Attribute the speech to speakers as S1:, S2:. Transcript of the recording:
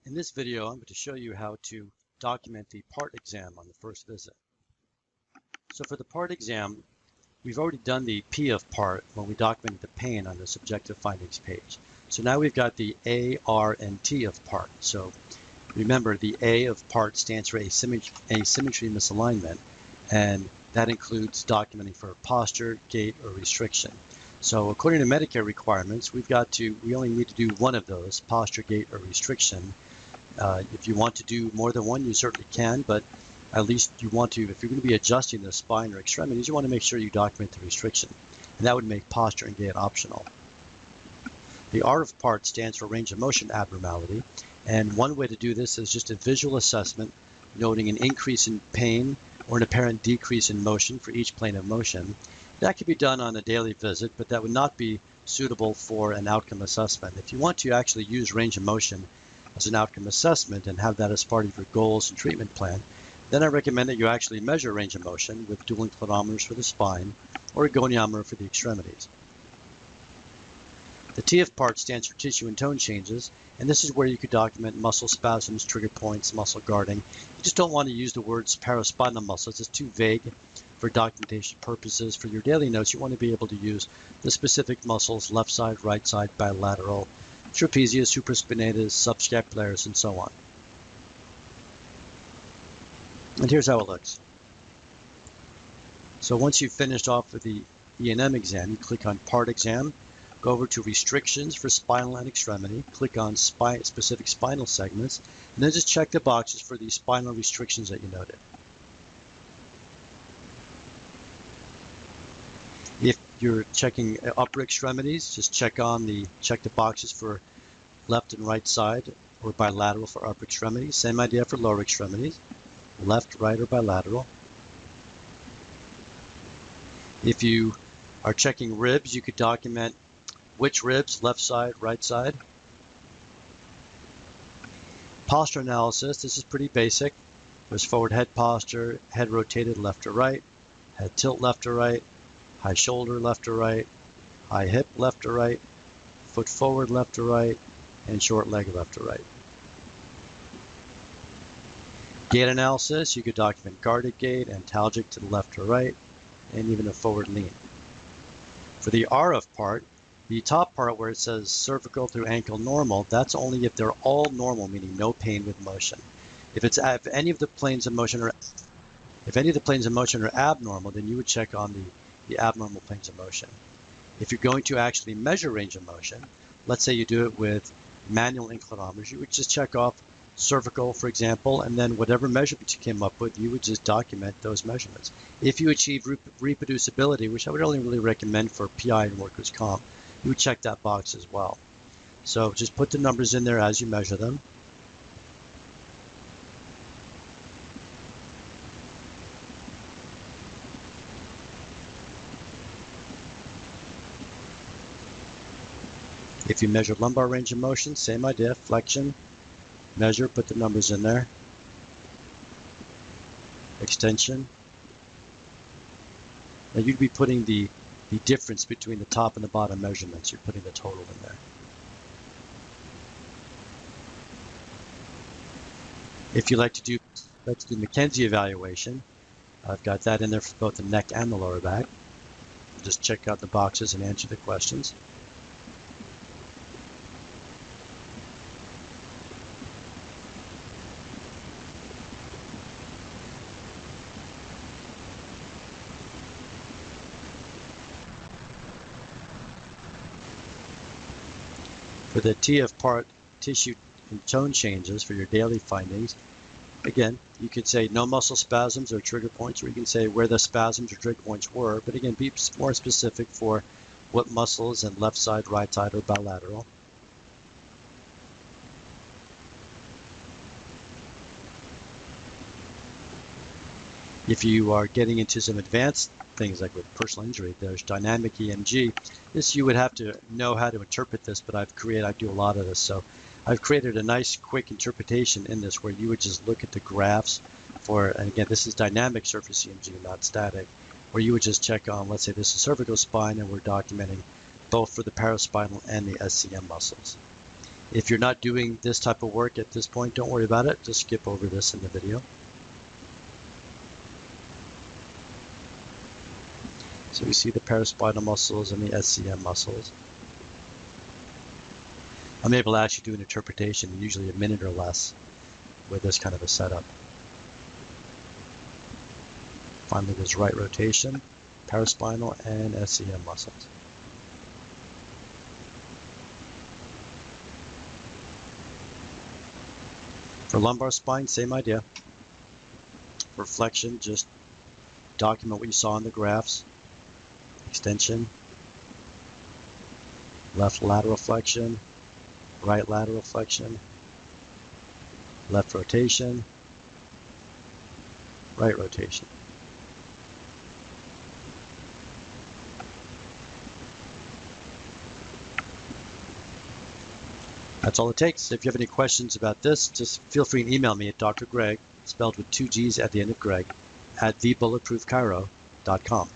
S1: In this video, I'm going to show you how to document the part exam on the first visit. So for the part exam, we've already done the P of part when we documented the pain on the subjective findings page. So now we've got the A, R, and T of part. So remember, the A of part stands for asymmetry misalignment, and that includes documenting for posture, gait, or restriction. So according to Medicare requirements, we only need to do one of those, posture, gait, or restriction. If you want to do more than one, you certainly can, but at least you want to, if you're going to be adjusting the spine or extremities, you want to make sure you document the restriction. And that would make posture and gait optional. The R of part stands for range of motion abnormality. And one way to do this is just a visual assessment, noting an increase in pain or an apparent decrease in motion for each plane of motion. That could be done on a daily visit, but that would not be suitable for an outcome assessment. If you want to actually use range of motion as an outcome assessment and have that as part of your goals and treatment plan, then I recommend that you actually measure range of motion with dual inclinometers for the spine or a goniometer for the extremities. The T of part stands for tissue and tone changes, and this is where you could document muscle spasms, trigger points, muscle guarding. You just don't want to use the words paraspinal muscles. It's too vague for documentation purposes. For your daily notes, you want to be able to use the specific muscles, left side, right side, bilateral, trapezius, supraspinatus, subscapularis, and so on. And here's how it looks. So once you've finished off with the E&M exam, you click on Part Exam, go over to Restrictions for Spinal and Extremity, click on Specific Spinal Segments, and then just check the boxes for the spinal restrictions that you noted. If you're checking upper extremities, just check the boxes for left and right side or bilateral for upper extremities. Same idea for lower extremities, left, right, or bilateral. If you are checking ribs, you could document which ribs, left side, right side. Posture analysis, this is pretty basic. There's forward head posture, head rotated left to right, head tilt left to right, high shoulder left to right, high hip left to right, foot forward left to right, and short leg left to right. Gait analysis, you could document guarded gait, antalgic to the left to right, and even a forward lean. For the R of part, the top part where it says cervical through ankle normal, that's only if they're all normal, meaning no pain with motion. If any of the planes of motion are abnormal, then you would check on the abnormal planes of motion. If you're going to actually measure range of motion, let's say you do it with manual inclinometers, you would just check off cervical, for example, and then whatever measurements you came up with, you would just document those measurements. If you achieve reproducibility, which I would only really recommend for PI and workers' comp, you would check that box as well. So just put the numbers in there as you measure them. If you measure lumbar range of motion, same idea, flexion, measure, put the numbers in there. Extension. Now you'd be putting the difference between the top and the bottom measurements. You're putting the total in there. If you like to do McKenzie evaluation, I've got that in there for both the neck and the lower back. Just check out the boxes and answer the questions. For the T of part tissue and tone changes for your daily findings, again, you could say no muscle spasms or trigger points, or you can say where the spasms or trigger points were, but again, be more specific for what muscles and left side, right side, or bilateral. If you are getting into some advanced things like with personal injury, there's dynamic EMG. This you would have to know how to interpret this, but I do a lot of this. So I've created a nice quick interpretation in this where you would just look at the graphs for, and again, this is dynamic surface EMG, not static, where you would just check on, let's say this is cervical spine, and we're documenting both for the paraspinal and the SCM muscles. If you're not doing this type of work at this point, don't worry about it. Just skip over this in the video. So we see the paraspinal muscles and the SCM muscles. I'm able to actually do an interpretation in usually a minute or less with this kind of a setup. Finally, there's right rotation, paraspinal, and SCM muscles. For lumbar spine, same idea. For flexion, just document what you saw in the graphs. Extension, left lateral flexion, right lateral flexion, left rotation, right rotation. That's all it takes. If you have any questions about this, just feel free to email me at Dr. Greg, spelled with 2 G's at the end of Greg, at thebulletproofchiro.com.